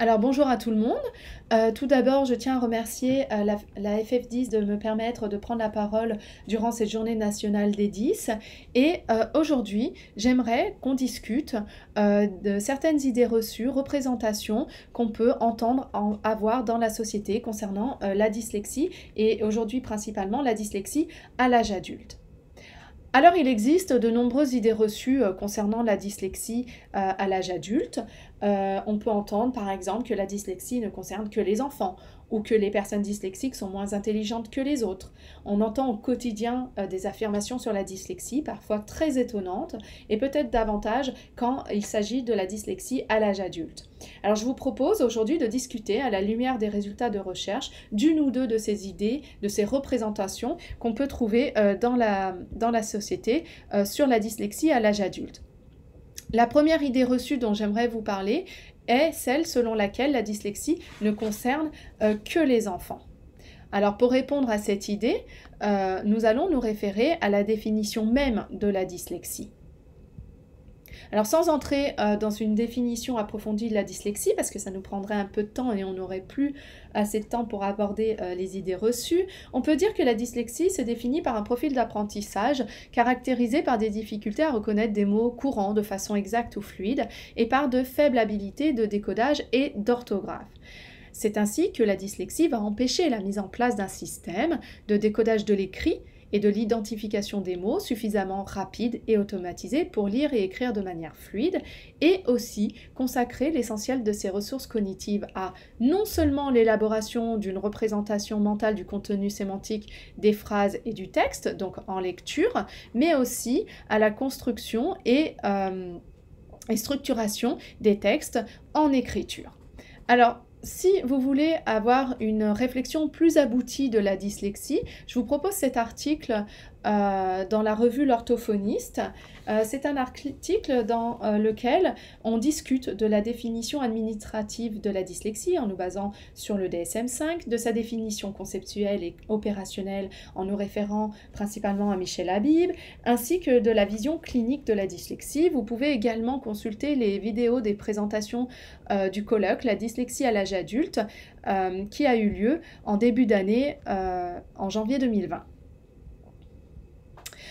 Alors bonjour à tout le monde. Tout d'abord, je tiens à remercier la FF10 de me permettre de prendre la parole durant cette journée nationale des 10. Et aujourd'hui, j'aimerais qu'on discute de certaines idées reçues, représentations qu'on peut entendre avoir dans la société concernant la dyslexie et aujourd'hui principalement la dyslexie à l'âge adulte. Alors, il existe de nombreuses idées reçues concernant la dyslexie à l'âge adulte. On peut entendre par exemple que la dyslexie ne concerne que les enfants ou que les personnes dyslexiques sont moins intelligentes que les autres. On entend au quotidien des affirmations sur la dyslexie, parfois très étonnantes, et peut-être davantage quand il s'agit de la dyslexie à l'âge adulte. Alors je vous propose aujourd'hui de discuter à la lumière des résultats de recherche d'une ou deux de ces idées, de ces représentations qu'on peut trouver dans la société sur la dyslexie à l'âge adulte. La première idée reçue dont j'aimerais vous parler est celle selon laquelle la dyslexie ne concerne que les enfants. Alors pour répondre à cette idée, nous allons nous référer à la définition même de la dyslexie. Alors sans entrer dans une définition approfondie de la dyslexie, parce que ça nous prendrait un peu de temps et on n'aurait plus assez de temps pour aborder les idées reçues, on peut dire que la dyslexie se définit par un profil d'apprentissage caractérisé par des difficultés à reconnaître des mots courants de façon exacte ou fluide et par de faibles habiletés de décodage et d'orthographe. C'est ainsi que la dyslexie va empêcher la mise en place d'un système de décodage de l'écrit et de l'identification des mots suffisamment rapide et automatisé pour lire et écrire de manière fluide, et aussi consacrer l'essentiel de ses ressources cognitives à non seulement l'élaboration d'une représentation mentale du contenu sémantique des phrases et du texte, donc en lecture, mais aussi à la construction et structuration des textes en écriture. Alors, si vous voulez avoir une réflexion plus aboutie de la dyslexie, je vous propose cet article dans la revue L'Orthophoniste. C'est un article dans lequel on discute de la définition administrative de la dyslexie en nous basant sur le DSM-5, de sa définition conceptuelle et opérationnelle en nous référant principalement à Michel Habib, ainsi que de la vision clinique de la dyslexie. Vous pouvez également consulter les vidéos des présentations du colloque La dyslexie à l'âge adulte qui a eu lieu en début d'année en janvier 2020.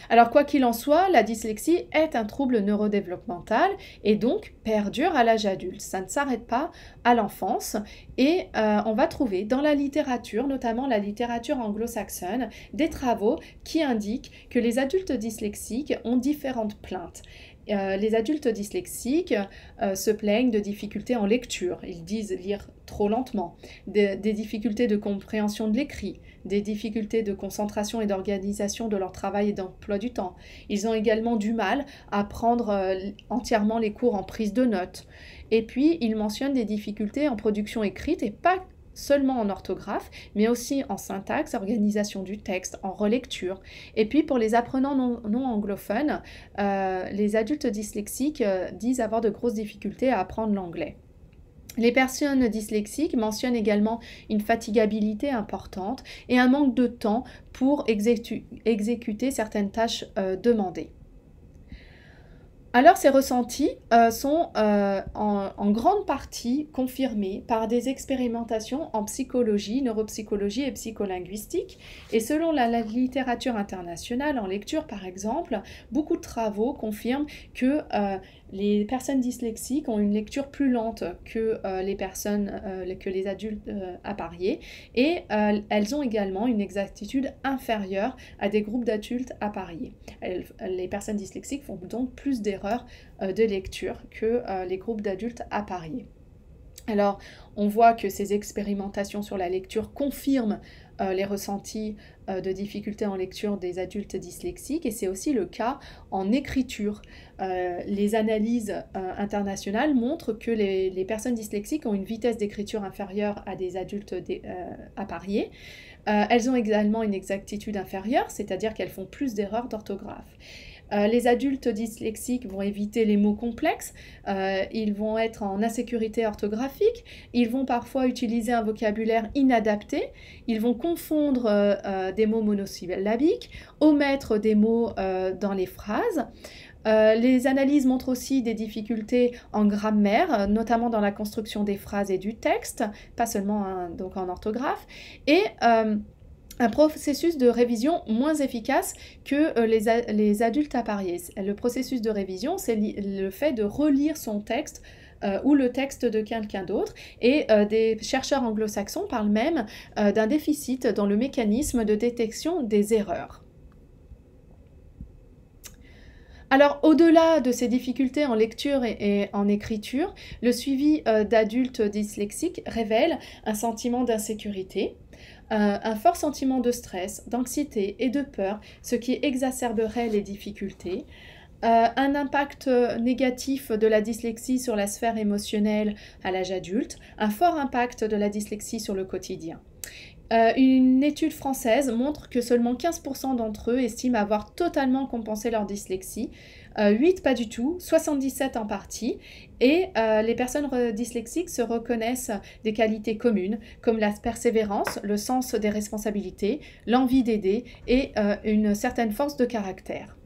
Alors quoi qu'il en soit, la dyslexie est un trouble neurodéveloppemental et donc perdure à l'âge adulte. Ça ne s'arrête pas à l'enfance et on va trouver dans la littérature, notamment la littérature anglo-saxonne, des travaux qui indiquent que les adultes dyslexiques ont différentes plaintes. Les adultes dyslexiques se plaignent de difficultés en lecture. Ils disent lire trop lentement, des difficultés de compréhension de l'écrit, des difficultés de concentration et d'organisation de leur travail et d'emploi du temps. Ils ont également du mal à prendre entièrement les cours en prise de notes. Et puis, ils mentionnent des difficultés en production écrite et pas seulement en orthographe, mais aussi en syntaxe, organisation du texte, en relecture. Et puis pour les apprenants non anglophones, les adultes dyslexiques disent avoir de grosses difficultés à apprendre l'anglais. Les personnes dyslexiques mentionnent également une fatigabilité importante et un manque de temps pour exécuter certaines tâches demandées. Alors ces ressentis sont en grande partie confirmés par des expérimentations en psychologie, neuropsychologie et psycholinguistique. Et selon la littérature internationale, en lecture par exemple, beaucoup de travaux confirment que les personnes dyslexiques ont une lecture plus lente que les adultes appariés et elles ont également une exactitude inférieure à des groupes d'adultes appariés. Les personnes dyslexiques font donc plus d'erreurs de lecture que les groupes d'adultes appariés. Alors, on voit que ces expérimentations sur la lecture confirment les ressentis de difficultés en lecture des adultes dyslexiques et c'est aussi le cas en écriture. Les analyses internationales montrent que les personnes dyslexiques ont une vitesse d'écriture inférieure à des adultes appariés. Elles ont également une exactitude inférieure, c'est-à-dire qu'elles font plus d'erreurs d'orthographe. Les adultes dyslexiques vont éviter les mots complexes, ils vont être en insécurité orthographique, ils vont parfois utiliser un vocabulaire inadapté, ils vont confondre des mots monosyllabiques, omettre des mots dans les phrases. Les analyses montrent aussi des difficultés en grammaire, notamment dans la construction des phrases et du texte, pas seulement donc en orthographe, et un processus de révision moins efficace que les adultes appariés. Le processus de révision, c'est le fait de relire son texte ou le texte de quelqu'un d'autre, et des chercheurs anglo-saxons parlent même d'un déficit dans le mécanisme de détection des erreurs. Alors, au-delà de ces difficultés en lecture et en écriture, le suivi d'adultes dyslexiques révèle un sentiment d'insécurité, un fort sentiment de stress, d'anxiété et de peur, ce qui exacerberait les difficultés, un impact négatif de la dyslexie sur la sphère émotionnelle à l'âge adulte, un fort impact de la dyslexie sur le quotidien. Une étude française montre que seulement 15% d'entre eux estiment avoir totalement compensé leur dyslexie, 8 pas du tout, 77 en partie, et les personnes dyslexiques se reconnaissent des qualités communes comme la persévérance, le sens des responsabilités, l'envie d'aider et une certaine force de caractère.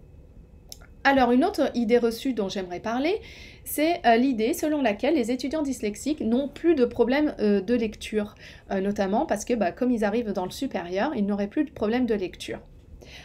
Alors, une autre idée reçue dont j'aimerais parler, c'est l'idée selon laquelle les étudiants dyslexiques n'ont plus de problème de lecture, notamment parce que comme ils arrivent dans le supérieur, ils n'auraient plus de problème de lecture.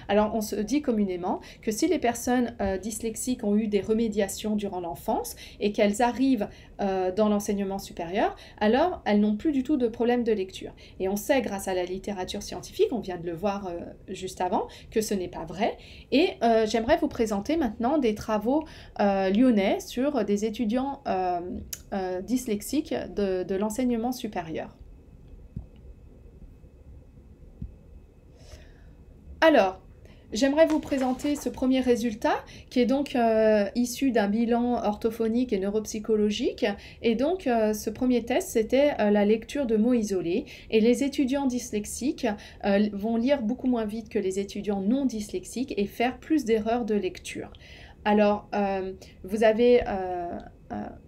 Alors, on se dit communément que si les personnes dyslexiques ont eu des remédiations durant l'enfance et qu'elles arrivent dans l'enseignement supérieur, alors elles n'ont plus du tout de problème de lecture. Et on sait grâce à la littérature scientifique, on vient de le voir juste avant, que ce n'est pas vrai. Et j'aimerais vous présenter maintenant des travaux lyonnais sur des étudiants dyslexiques de l'enseignement supérieur. Alors, j'aimerais vous présenter ce premier résultat qui est donc issu d'un bilan orthophonique et neuropsychologique. Et donc, ce premier test, c'était la lecture de mots isolés. Et les étudiants dyslexiques vont lire beaucoup moins vite que les étudiants non dyslexiques et faire plus d'erreurs de lecture. Alors, vous avez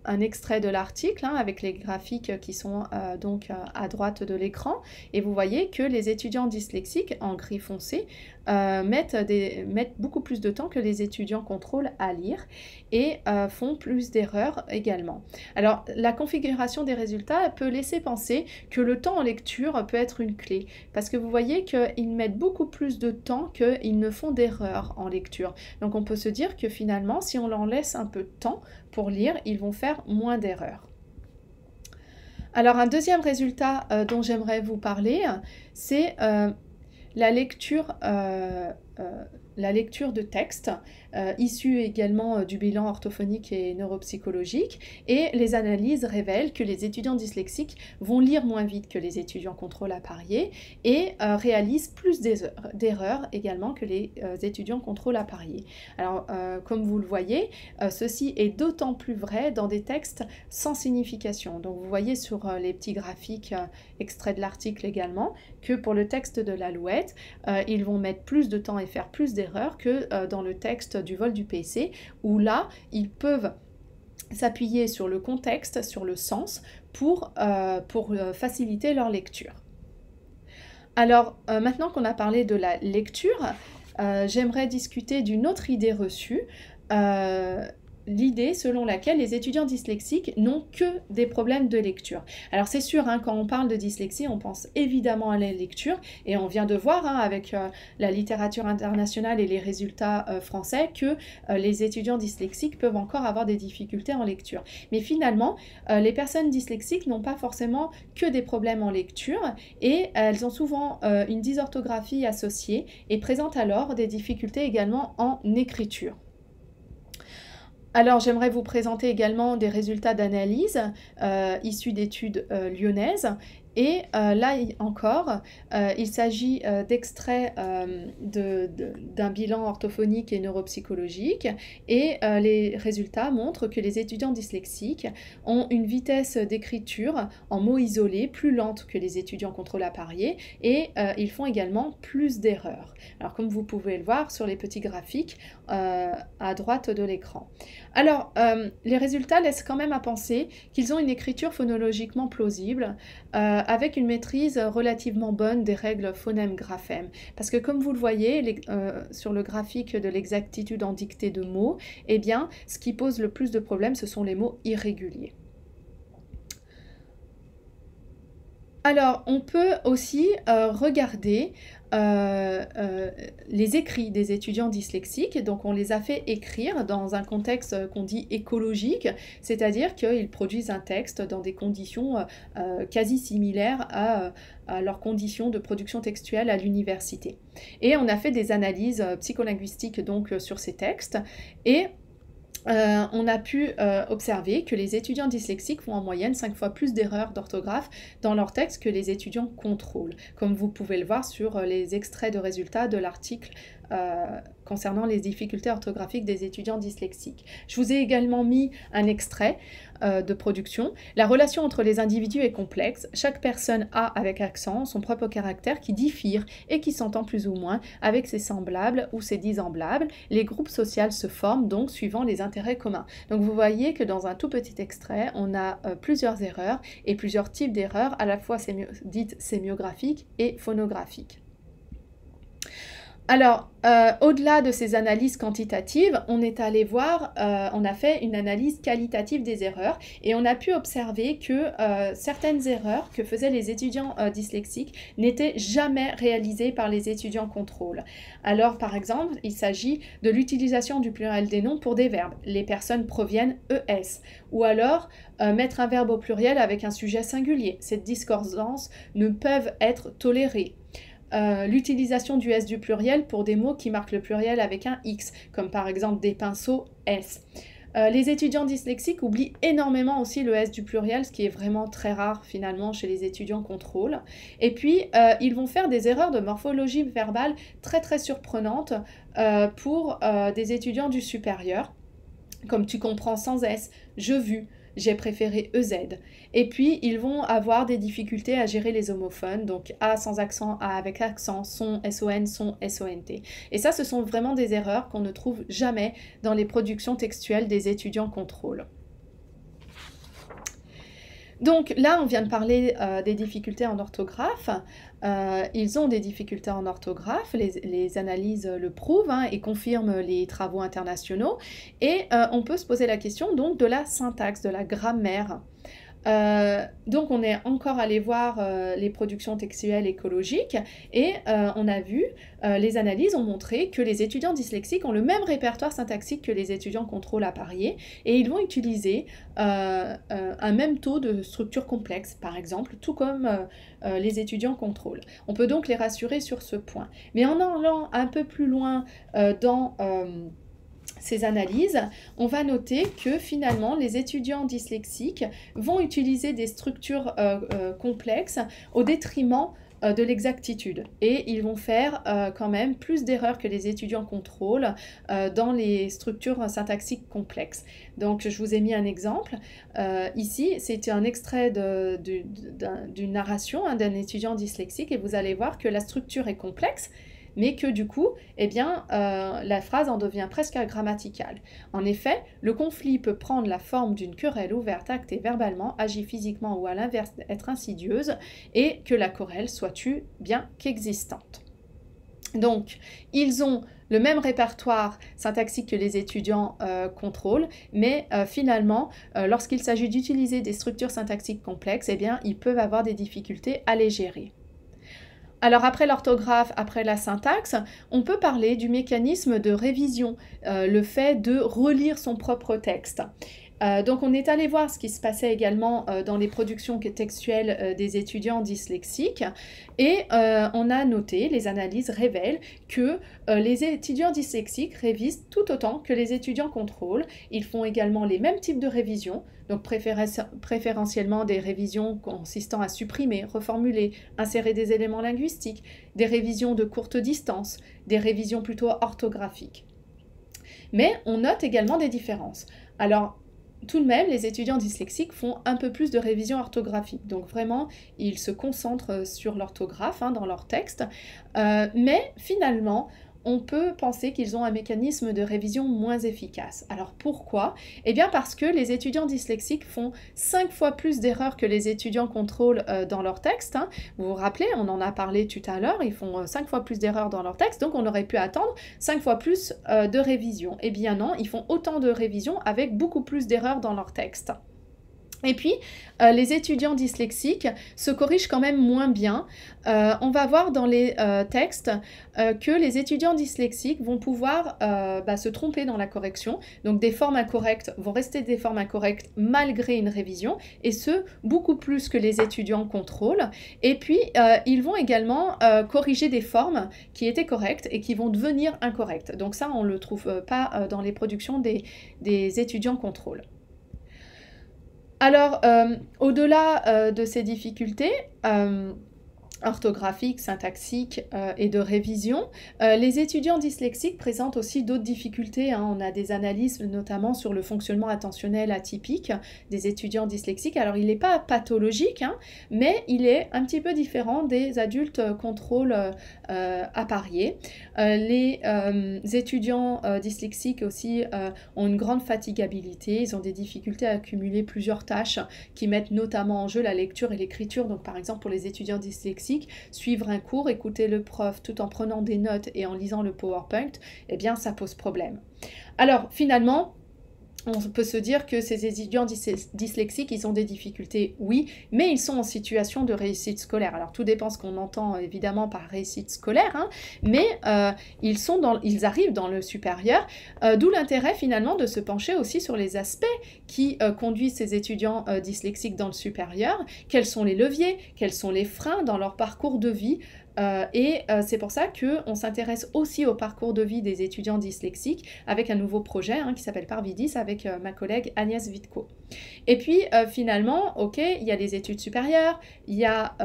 un extrait de l'article avec les graphiques qui sont donc à droite de l'écran, et vous voyez que les étudiants dyslexiques en gris foncé mettent beaucoup plus de temps que les étudiants contrôle à lire et font plus d'erreurs également. Alors la configuration des résultats peut laisser penser que le temps en lecture peut être une clé, parce que vous voyez qu'ils mettent beaucoup plus de temps qu'ils ne font d'erreurs en lecture. Donc on peut se dire que finalement, si on leur laisse un peu de temps pour lire, ils vont faire moins d'erreurs. Alors un deuxième résultat dont j'aimerais vous parler, c'est la lecture de texte, issue également du bilan orthophonique et neuropsychologique, et les analyses révèlent que les étudiants dyslexiques vont lire moins vite que les étudiants contrôle appariés et réalisent plus d'erreurs également que les étudiants contrôle appariés. Alors, comme vous le voyez, ceci est d'autant plus vrai dans des textes sans signification. Donc, vous voyez sur les petits graphiques extraits de l'article également que pour le texte de l'Alouette, ils vont mettre plus de temps et faire plus d'erreurs que dans le texte du vol du PC, où là, ils peuvent s'appuyer sur le contexte, sur le sens, pour faciliter leur lecture. Alors, maintenant qu'on a parlé de la lecture, j'aimerais discuter d'une autre idée reçue, l'idée selon laquelle les étudiants dyslexiques n'ont que des problèmes de lecture. Alors c'est sûr, quand on parle de dyslexie, on pense évidemment à la lecture, et on vient de voir avec la littérature internationale et les résultats français que les étudiants dyslexiques peuvent encore avoir des difficultés en lecture. Mais finalement, les personnes dyslexiques n'ont pas forcément que des problèmes en lecture, et elles ont souvent une dysorthographie associée et présentent alors des difficultés également en écriture. Alors, j'aimerais vous présenter également des résultats d'analyse issus d'études lyonnaises. Et là encore, il s'agit d'extraits d'un bilan orthophonique et neuropsychologique, et les résultats montrent que les étudiants dyslexiques ont une vitesse d'écriture en mots isolés plus lente que les étudiants contrôle appariés, et ils font également plus d'erreurs. Alors comme vous pouvez le voir sur les petits graphiques à droite de l'écran. Alors, les résultats laissent quand même à penser qu'ils ont une écriture phonologiquement plausible, avec une maîtrise relativement bonne des règles phonème-graphème. Parce que comme vous le voyez sur le graphique de l'exactitude en dictée de mots, eh bien, ce qui pose le plus de problèmes, ce sont les mots irréguliers. Alors, on peut aussi regarder les écrits des étudiants dyslexiques. Donc, on les a fait écrire dans un contexte qu'on dit écologique, c'est-à-dire qu'ils produisent un texte dans des conditions quasi similaires à leurs conditions de production textuelle à l'université. Et on a fait des analyses psycholinguistiques donc sur ces textes et on a pu observer que les étudiants dyslexiques font en moyenne 5 fois plus d'erreurs d'orthographe dans leurs textes que les étudiants contrôle, comme vous pouvez le voir sur les extraits de résultats de l'article concernant les difficultés orthographiques des étudiants dyslexiques. Je vous ai également mis un extrait de production. La relation entre les individus est complexe. Chaque personne a, avec accent, son propre caractère qui diffère et qui s'entend plus ou moins avec ses semblables ou ses dissemblables. Les groupes sociaux se forment donc suivant les intérêts communs. Donc vous voyez que dans un tout petit extrait, on a plusieurs erreurs et plusieurs types d'erreurs, à la fois dites sémiographiques et phonographiques. Alors, au-delà de ces analyses quantitatives, on est allé voir, on a fait une analyse qualitative des erreurs et on a pu observer que certaines erreurs que faisaient les étudiants dyslexiques n'étaient jamais réalisées par les étudiants contrôle. Alors, par exemple, il s'agit de l'utilisation du pluriel des noms pour des verbes. Les personnes proviennent ES. Ou alors, mettre un verbe au pluriel avec un sujet singulier. Cette discordance ne peuvent être tolérées. L'utilisation du S du pluriel pour des mots qui marquent le pluriel avec un X, comme par exemple des pinceaux S. Les étudiants dyslexiques oublient énormément aussi le S du pluriel, ce qui est vraiment très rare finalement chez les étudiants contrôle. Et puis, ils vont faire des erreurs de morphologie verbale très très surprenantes pour des étudiants du supérieur, comme tu comprends sans S, je vu. J'ai préféré EZ. Et puis, ils vont avoir des difficultés à gérer les homophones, donc A sans accent, A avec accent, son, SON, son, SONT. Et ça, ce sont vraiment des erreurs qu'on ne trouve jamais dans les productions textuelles des étudiants contrôle. Donc là, on vient de parler des difficultés en orthographe. Ils ont des difficultés en orthographe, les analyses le prouvent et confirment les travaux internationaux. Et on peut se poser la question donc de la syntaxe, de la grammaire. Donc on est encore allé voir les productions textuelles écologiques et on a vu, les analyses ont montré que les étudiants dyslexiques ont le même répertoire syntaxique que les étudiants contrôle à parier et ils vont utiliser un même taux de structure complexe par exemple, tout comme les étudiants contrôle. On peut donc les rassurer sur ce point. Mais en allant un peu plus loin dans ces analyses, on va noter que finalement les étudiants dyslexiques vont utiliser des structures complexes au détriment de l'exactitude et ils vont faire quand même plus d'erreurs que les étudiants contrôle dans les structures syntaxiques complexes. Donc je vous ai mis un exemple. Ici c'est un extrait d'une narration d'un étudiant dyslexique et vous allez voir que la structure est complexe mais que du coup, eh bien, la phrase en devient presque grammaticale. En effet, le conflit peut prendre la forme d'une querelle ouverte, actée verbalement, agit physiquement ou à l'inverse être insidieuse, et que la querelle soit tue bien qu'existante. Donc, ils ont le même répertoire syntaxique que les étudiants contrôle, mais finalement, lorsqu'il s'agit d'utiliser des structures syntaxiques complexes, eh bien, ils peuvent avoir des difficultés à les gérer. Alors après l'orthographe, après la syntaxe, on peut parler du mécanisme de révision, le fait de relire son propre texte. Donc on est allé voir ce qui se passait également dans les productions textuelles des étudiants dyslexiques et on a noté, les analyses révèlent que les étudiants dyslexiques révisent tout autant que les étudiants contrôle. Ils font également les mêmes types de révisions, donc préférentiellement des révisions consistant à supprimer, reformuler, insérer des éléments linguistiques, des révisions de courte distance, des révisions plutôt orthographiques. Mais on note également des différences. Alors, tout de même, les étudiants dyslexiques font un peu plus de révision orthographique. Donc vraiment, ils se concentrent sur l'orthographe dans leur texte. Mais finalement, on peut penser qu'ils ont un mécanisme de révision moins efficace. Alors pourquoi? Eh bien parce que les étudiants dyslexiques font 5 fois plus d'erreurs que les étudiants contrôle dans leur texte. Hein. Vous vous rappelez, on en a parlé tout à l'heure, ils font 5 fois plus d'erreurs dans leur texte, donc on aurait pu attendre 5 fois plus de révision. Eh bien non, ils font autant de révision avec beaucoup plus d'erreurs dans leur texte. Et puis, les étudiants dyslexiques se corrigent quand même moins bien. On va voir dans les textes que les étudiants dyslexiques vont pouvoir se tromper dans la correction. Donc des formes incorrectes vont rester des formes incorrectes malgré une révision, et ce, beaucoup plus que les étudiants contrôle. Et puis, ils vont également corriger des formes qui étaient correctes et qui vont devenir incorrectes. Donc ça, on ne le trouve pas dans les productions des étudiants contrôle. Alors, au-delà de ces difficultés orthographiques, syntaxiques et de révision, les étudiants dyslexiques présentent aussi d'autres difficultés. Hein. On a des analyses notamment sur le fonctionnement attentionnel atypique des étudiants dyslexiques. Alors, il n'est pas pathologique, hein, mais il est un petit peu différent des adultes contrôle appariés. Les étudiants dyslexiques aussi ont une grande fatigabilité. Ils ont des difficultés à accumuler plusieurs tâches qui mettent notamment en jeu la lecture et l'écriture. Donc, par exemple, pour les étudiants dyslexiques, suivre un cours, écouter le prof tout en prenant des notes et en lisant le PowerPoint, eh bien ça pose problème. Alors finalement, on peut se dire que ces étudiants dyslexiques, ils ont des difficultés, oui, mais ils sont en situation de réussite scolaire. Alors tout dépend ce qu'on entend évidemment par réussite scolaire, hein, mais ils arrivent dans le supérieur, d'où l'intérêt finalement de se pencher aussi sur les aspects qui conduisent ces étudiants dyslexiques dans le supérieur, quels sont les leviers, quels sont les freins dans leur parcours de vie. C'est pour ça qu'on s'intéresse aussi au parcours de vie des étudiants dyslexiques avec un nouveau projet qui s'appelle Parvidis avec ma collègue Agnès Vitko. Et puis finalement, ok, il y a les études supérieures, il y a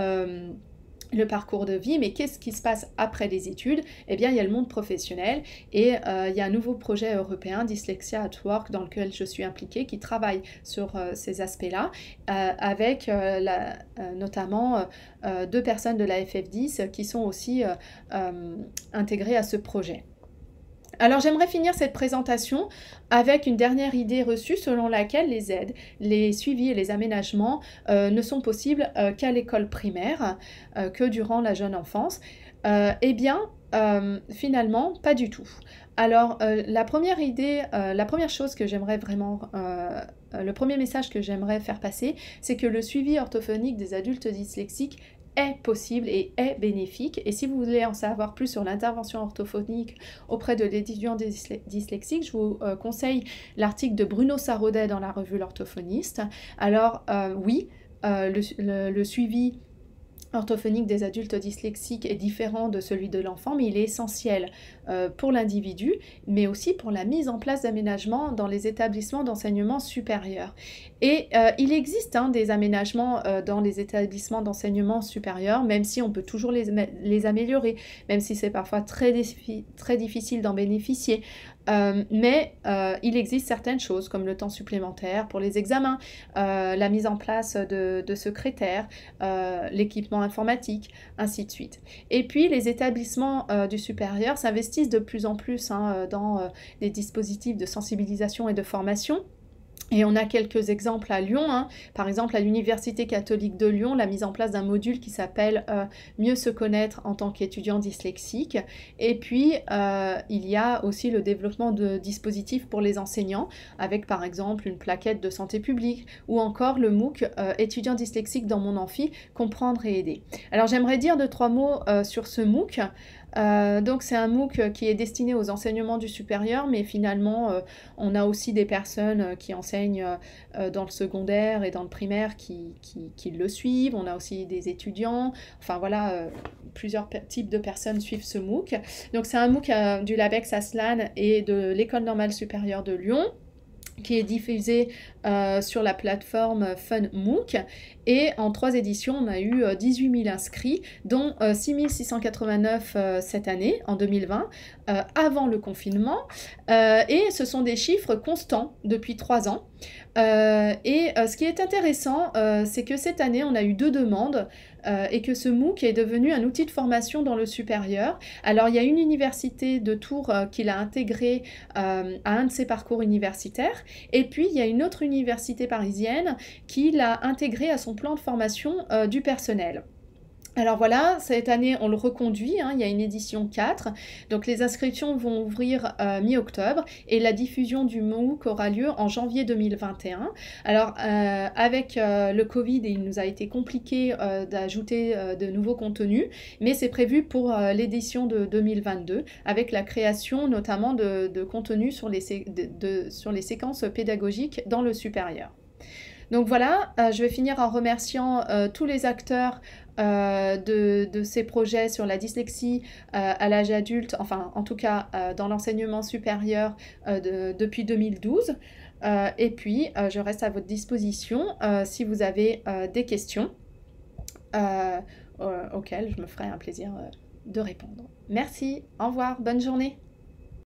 le parcours de vie, mais qu'est-ce qui se passe après les études? Eh bien, il y a le monde professionnel et il y a un nouveau projet européen, Dyslexia at Work, dans lequel je suis impliquée, qui travaille sur ces aspects-là, avec notamment 2 personnes de la FF10 qui sont aussi intégrées à ce projet. Alors j'aimerais finir cette présentation avec une dernière idée reçue selon laquelle les aides, les suivis et les aménagements ne sont possibles qu'à l'école primaire, que durant la jeune enfance. Eh bien, finalement, pas du tout. Alors la première idée, la première chose que j'aimerais vraiment... le premier message que j'aimerais faire passer, c'est que le suivi orthophonique des adultes dyslexiques est possible et est bénéfique. Et si vous voulez en savoir plus sur l'intervention orthophonique auprès de l'étudiant dyslexique, je vous conseille l'article de Bruno Saraudet dans la revue L'Orthophoniste. Alors oui, le suivi orthophonique des adultes dyslexiques est différent de celui de l'enfant, mais il est essentiel pour l'individu, mais aussi pour la mise en place d'aménagements dans les établissements d'enseignement supérieur. Et il existe des aménagements dans les établissements d'enseignement supérieur, même si on peut toujours les améliorer, même si c'est parfois très difficile d'en bénéficier. Mais il existe certaines choses comme le temps supplémentaire pour les examens, la mise en place de secrétaires, l'équipement informatique, ainsi de suite. Et puis les établissements du supérieur s'investissent de plus en plus dans les dispositifs de sensibilisation et de formation. Et on a quelques exemples à Lyon, par exemple à l'Université catholique de Lyon, la mise en place d'un module qui s'appelle Mieux se connaître en tant qu'étudiant dyslexique. Et puis il y a aussi le développement de dispositifs pour les enseignants, avec par exemple une plaquette de santé publique, ou encore le MOOC étudiant dyslexique dans mon amphi, comprendre et aider. Alors j'aimerais dire 2-3 mots sur ce MOOC. Donc c'est un MOOC qui est destiné aux enseignements du supérieur, mais finalement on a aussi des personnes qui enseignent dans le secondaire et dans le primaire qui le suivent. On a aussi des étudiants, enfin voilà, plusieurs types de personnes suivent ce MOOC. Donc c'est un MOOC du LABEX Aslan et de l'École normale supérieure de Lyon, qui est diffusé sur la plateforme FunMOOC. Et en 3 éditions, on a eu 18 000 inscrits, dont 6 689 cette année, en 2020, avant le confinement. Et ce sont des chiffres constants depuis 3 ans. Ce qui est intéressant, c'est que cette année, on a eu 2 demandes, et que ce MOOC est devenu un outil de formation dans le supérieur. Alors, il y a une université de Tours, qui l'a intégré, à un de ses parcours universitaires, et puis il y a une autre université parisienne qui l'a intégré à son plan de formation, du personnel. Alors voilà, cette année on le reconduit, hein, il y a une édition 4, donc les inscriptions vont ouvrir mi-octobre et la diffusion du MOOC aura lieu en janvier 2021. Alors avec le Covid, il nous a été compliqué d'ajouter de nouveaux contenus, mais c'est prévu pour l'édition de 2022 avec la création notamment de contenus sur sur les séquences pédagogiques dans le supérieur. Donc voilà, je vais finir en remerciant tous les acteurs de ces projets sur la dyslexie à l'âge adulte, enfin en tout cas dans l'enseignement supérieur depuis 2012. Et puis je reste à votre disposition si vous avez des questions auxquelles je me ferai un plaisir de répondre. Merci, au revoir, bonne journée.